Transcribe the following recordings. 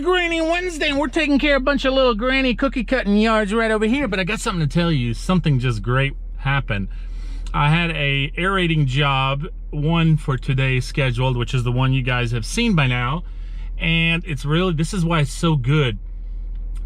Granny Wednesday, and we're taking care of a bunch of little granny cookie cutting yards right over here. But I got something to tell you. Something just great happened. I had a aerating job, one for today scheduled, which is the one you guys have seen by now. And it's really, this is why it's so good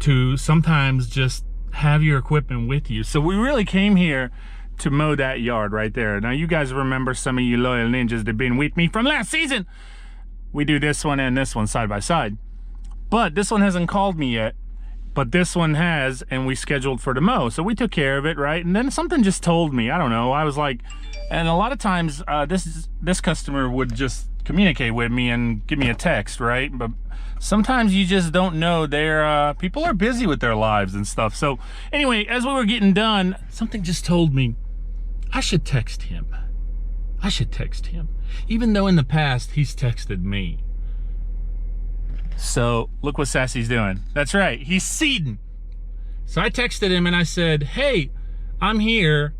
to sometimes just have your equipment with you. So we really came here to mow that yard right there. Now you guys remember, some of you loyal ninjas that have been with me from last season, we do this one and this one side by side. But this one hasn't called me yet, but this one has, and we scheduled for the mow. So we took care of it, right? And then something just told me, I don't know, I was like, and a lot of times this customer would just communicate with me and give me a text, right? But sometimes you just don't know. People are busy with their lives and stuff. So anyway, as we were getting done, something just told me I should text him. I should text him, even though in the past he's texted me. So look what Sassy's doing. That's right, he's seeding. So I texted him and I said, hey, I'm here.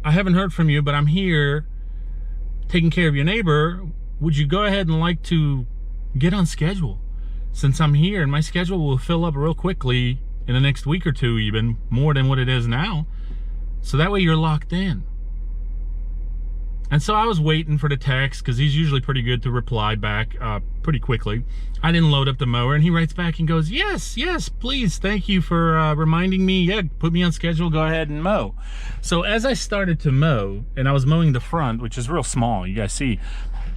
I haven't heard from you, but I'm here taking care of your neighbor. Would you go ahead and like to get on schedule? Since I'm here, and my schedule will fill up real quickly in the next week or two, even more than what it is now. So that way you're locked in. And so I was waiting for the text, because he's usually pretty good to reply back pretty quickly. I didn't load up the mower, and he writes back and goes, yes, please, thank you for reminding me. Yeah, put me on schedule, go ahead and mow. So as I started to mow, and I was mowing the front, which is real small, you guys see,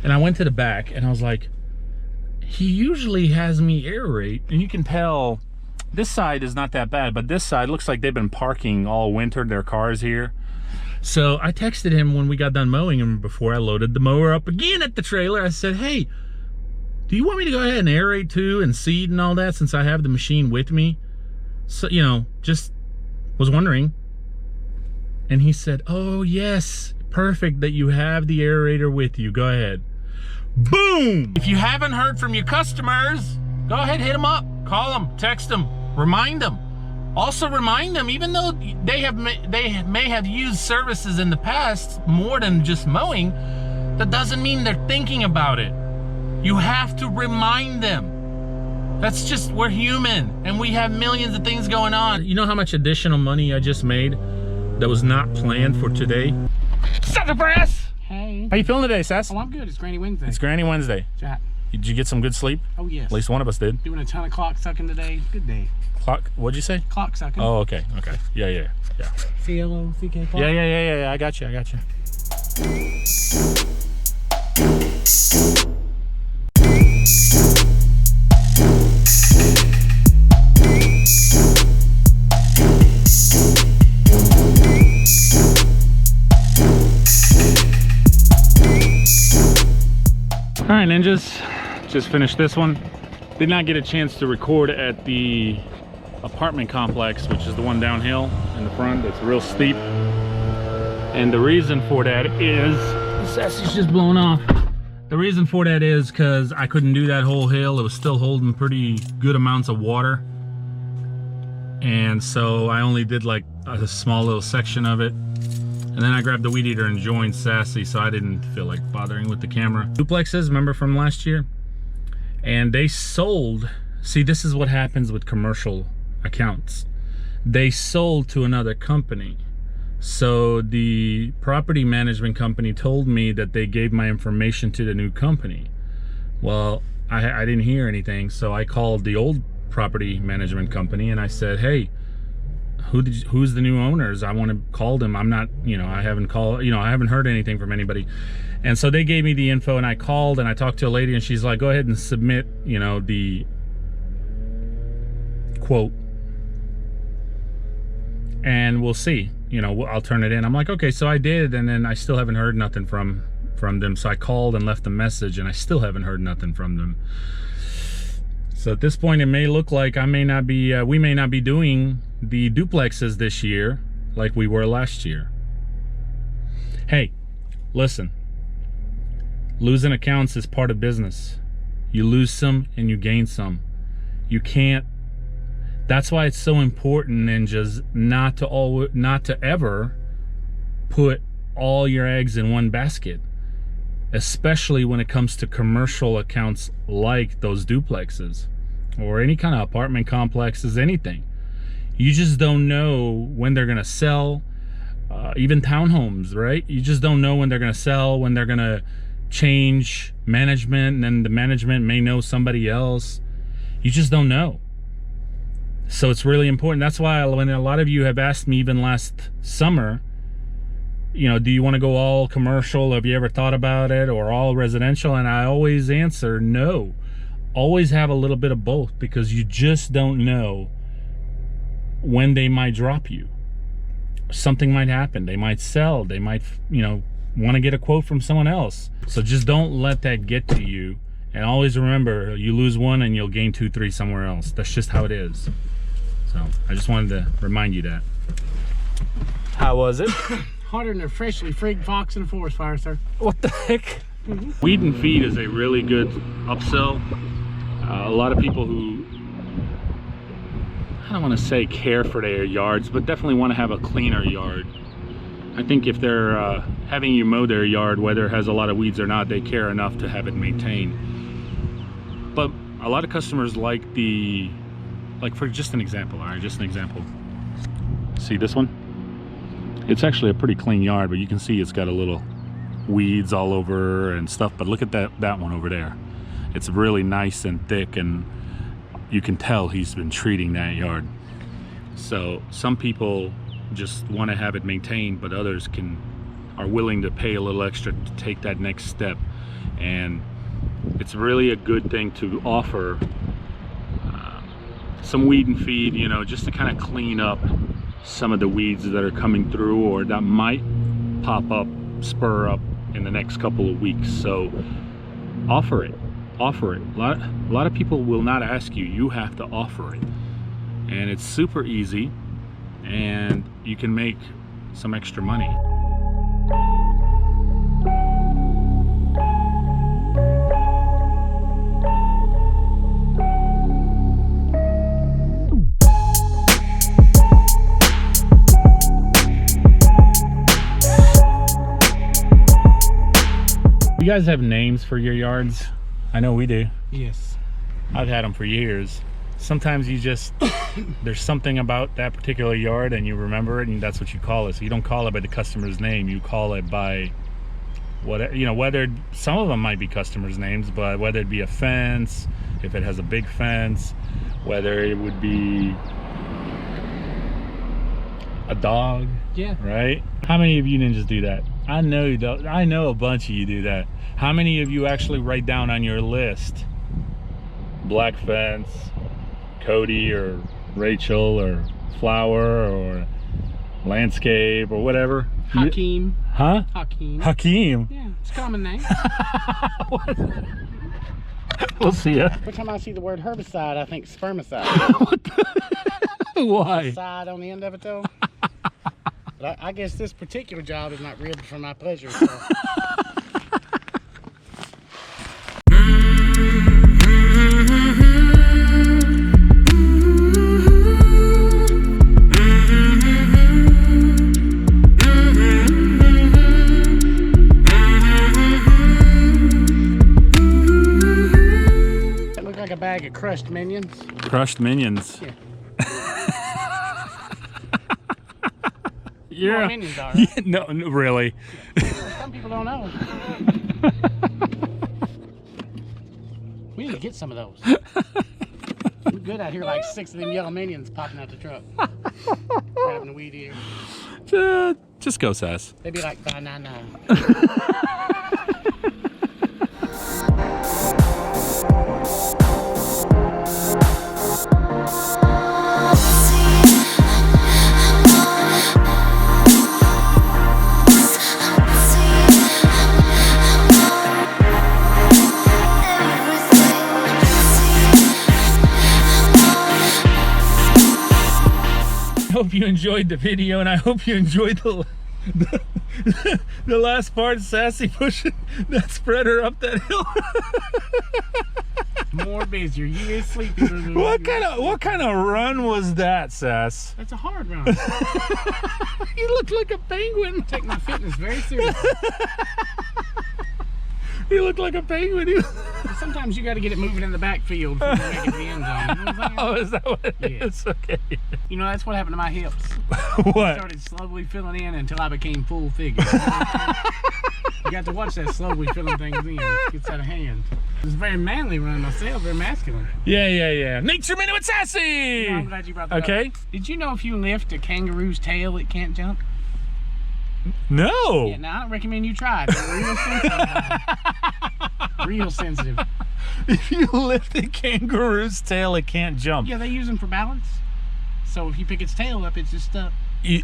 and I went to the back, and I was like, he usually has me aerate, and you can tell this side is not that bad, but this side looks like they've been parking all winter, their cars here. So I texted him when we got done mowing, and before I loaded the mower up again at the trailer, I said, hey, do you want me to go ahead and aerate too and seed and all that, since I have the machine with me? So, you know, just was wondering. And he said, oh yes, perfect that you have the aerator with you, go ahead. Boom! If you haven't heard from your customers, go ahead, hit them up, call them, text them, remind them. Also remind them, even though they may have used services in the past more than just mowing, that doesn't mean they're thinking about it. You have to remind them. That's just, we're human, and we have millions of things going on. You know how much additional money I just made that was not planned for today? Sucker Brass! Hey. How you feeling today, Sass? Oh, I'm good. It's Granny Wednesday. It's Granny Wednesday. Chat. Did you get some good sleep? Oh, yes. At least one of us did. Doing a ton of clock sucking today. Good day. Clock? What'd you say? Clock sucking. Oh, okay. Yeah. CLOCK clock? Yeah. I got you. All right, ninjas, just finished this one. Did not get a chance to record at the apartment complex, which is the one downhill in the front that's real steep. And the reason for that is, the sassy's just blown off. The reason for that is because I couldn't do that whole hill. It was still holding pretty good amounts of water. And so I only did like a small little section of it. And then I grabbed the weed eater and joined Sassy, so I didn't feel like bothering with the camera. Duplexes, remember from last year? And they sold, see, this is what happens with commercial accounts. They sold to another company. So the property management company told me that they gave my information to the new company. Well, I didn't hear anything, so I called the old property management company and I said, hey, who's the new owners? I want to call them. I'm not, I haven't called, I haven't heard anything from anybody. And so they gave me the info, and I called and I talked to a lady, and she's like, go ahead and submit, the quote, and we'll see, I'll turn it in. I'm like, okay, so I did, and then I still haven't heard nothing from them. So I called and left a message, and I still haven't heard nothing from them. So at this point, it may look like we may not be doing the duplexes this year like we were last year. Hey, listen, losing accounts is part of business. You lose some and you gain some. You can't, that's why it's so important, ninjas, not to ever put all your eggs in one basket, especially when it comes to commercial accounts like those duplexes. or any kind of apartment complexes, anything. You just don't know when they're gonna sell. Even townhomes, right? You just don't know when they're gonna sell, when they're gonna change management, and then the management may know somebody else. You just don't know. So it's really important. That's why when a lot of you have asked me, even last summer, you know, do you want to go all commercial? Have you ever thought about it? Or all residential? And I always answer no. Always have a little bit of both, because you just don't know when they might drop you. Something might happen. They might sell. They might, you know, want to get a quote from someone else. So just don't let that get to you. And always remember, you lose one and you'll gain 2, 3 somewhere else. That's just how it is. So I just wanted to remind you that. How was it? Harder than a freshly frigged fox in a forest fire, sir. What the heck? Weed and feed is a really good upsell. A lot of people who, I don't want to say care for their yards, but definitely want to have a cleaner yard. I think if they're having you mow their yard, whether it has a lot of weeds or not, they care enough to have it maintained. But a lot of customers like for just an example, all right, just an example. See this one? It's actually a pretty clean yard, but you can see it's got a little weeds all over and stuff. But look at that one over there. It's really nice and thick, and you can tell he's been treating that yard. So some people just want to have it maintained, but others are willing to pay a little extra to take that next step. And it's really a good thing to offer some weed and feed, you know, just to kind of clean up some of the weeds that are coming through, or that might pop up, spur up in the next couple of weeks. So offer it. A lot of people will not ask you. You have to offer it, and it's super easy, and you can make some extra money. You guys have names for your yards? I know we do. Yes. I've had them for years. Sometimes you just, there's something about that particular yard and you remember it, and that's what you call it. So you don't call it by the customer's name, you call it by whatever, you know, whether some of them might be customers' names, but whether it be a fence, if it has a big fence, whether it would be a dog. Yeah. Right? How many of you ninjas do that? I know you don't. I know a bunch of you do that. How many of you actually write down on your list black fence, Cody or Rachel or flower or landscape or whatever? Hakeem. Huh? Hakeem. Hakeem. Yeah, it's a common name. We'll see ya. Every time I see the word herbicide, I think spermicide. What the? Why? Side on the end of it though. But I guess this particular job is not ribbed for my pleasure. So. It looked like a bag of crushed minions. Crushed minions. Yeah. Yeah. More minions are, right? Yeah, no, really. Some people don't know. We need to get some of those. We're good out here, like 6 of them yellow minions popping out the truck. Grabbing the weed ear. Just go, Sass. They'd be like, banana. I hope you enjoyed the video, and I hope you enjoyed the last part. Sassy pushing that spreader up that hill. More busier. You is sleepy. What kind of run was that, Sass? That's a hard run. You look like a penguin. Take my fitness very seriously. You look like a penguin. You Sometimes you got to get it moving in the backfield before you make it to the end zone. You know what I'm saying? Oh, is that what it Yeah. is? Okay. You know, that's what happened to my hips. What? I started slowly filling in until I became full figure. You got to watch that slowly filling things in. It gets out of hand. It's very manly running myself, very masculine. Yeah. Nature Minute with Sassy! You know, I'm glad you brought that Okay. up. Did you know if you lift a kangaroo's tail, it can't jump? No. Yeah, now I don't recommend you try it. They're real sensitive. Real sensitive. If you lift a kangaroo's tail, it can't jump. Yeah, they use them for balance. So if you pick its tail up, it's just stuck.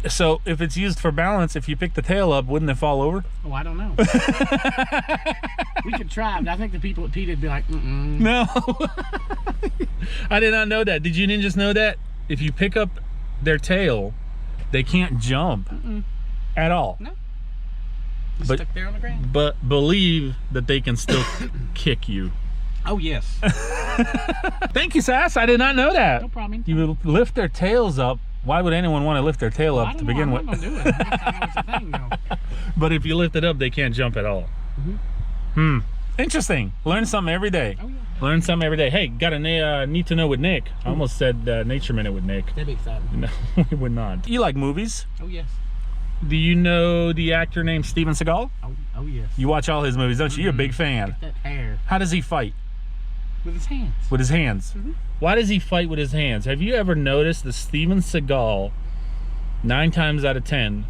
So if it's used for balance, if you pick the tail up, wouldn't it fall over? Oh, I don't know. We could try, but I think the people at PETA would be like, mm-mm. No. I did not know that. Did you ninjas know that? If you pick up their tail, they can't jump at all. No. Just But- stuck there on the ground. But believe that they can still kick you. Oh, yes. Thank you, Sass. I did not know that. No problem. You lift their tails up. Why would anyone want to lift their tail I up don't to know. begin I'm with? not gonna do it. I know it's a thing, though. But if you lift it up, they can't jump at all. Interesting. Learn something every day. Oh, yeah. Learn something every day. Hey, got a need to know with Nick. I almost said Nature Minute with Nick. That'd be exciting. No, we would not. You like movies? Oh, yes. Do you know the actor named Steven Seagal? Oh, yes. You watch all his movies, don't you? You're a big fan. That hair. How does he fight? With his hands. With his hands. Why does he fight with his hands? Have you ever noticed that Steven Seagal, 9 times out of 10,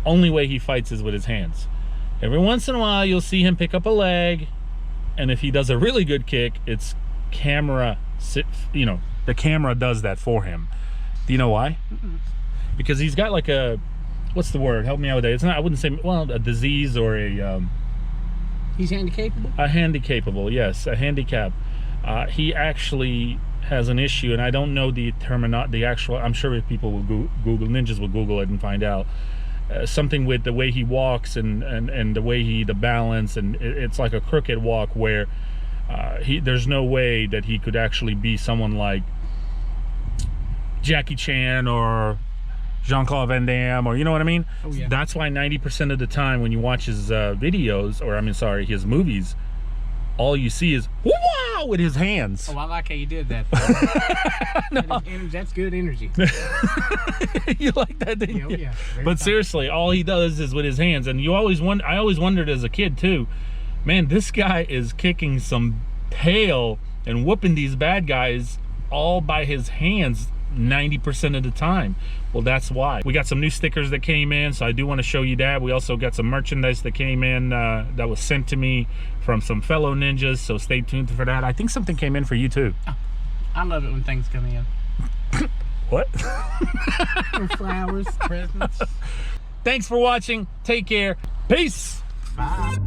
only way he fights is with his hands? Every once in a while, you'll see him pick up a leg, and if he does a really good kick, it's camera, the camera does that for him. Do you know why? Because he's got like a, what's the word? Help me out with that. It's not, I wouldn't say, well, a disease or a, He's handicapable? a handicap. He actually has an issue, and I don't know the actual. I'm sure if people will Google, ninjas will Google it and find out something with the way he walks and the way the balance, and it's like a crooked walk where there's no way that he could actually be someone like Jackie Chan or Jean-Claude Van Damme, or you know what I mean? Oh, yeah. That's why 90% of the time when you watch his videos, or his movies, all you see is wow with his hands. Oh, I like how you did that. No. That's good energy. You like that, didn't you? Oh, yeah. Very But fine. seriously, all he does is with his hands, and I always wondered as a kid too, man, this guy is kicking some tail and whooping these bad guys all by his hands 90% of the time. Well, that's why. We got some new stickers that came in, so I do want to show you that. We also got some merchandise that came in that was sent to me from some fellow ninjas, so stay tuned for that. I think something came in for you too. I love it when things come in. What? Or flowers, presents. Thanks for watching. Take care. Peace. Bye.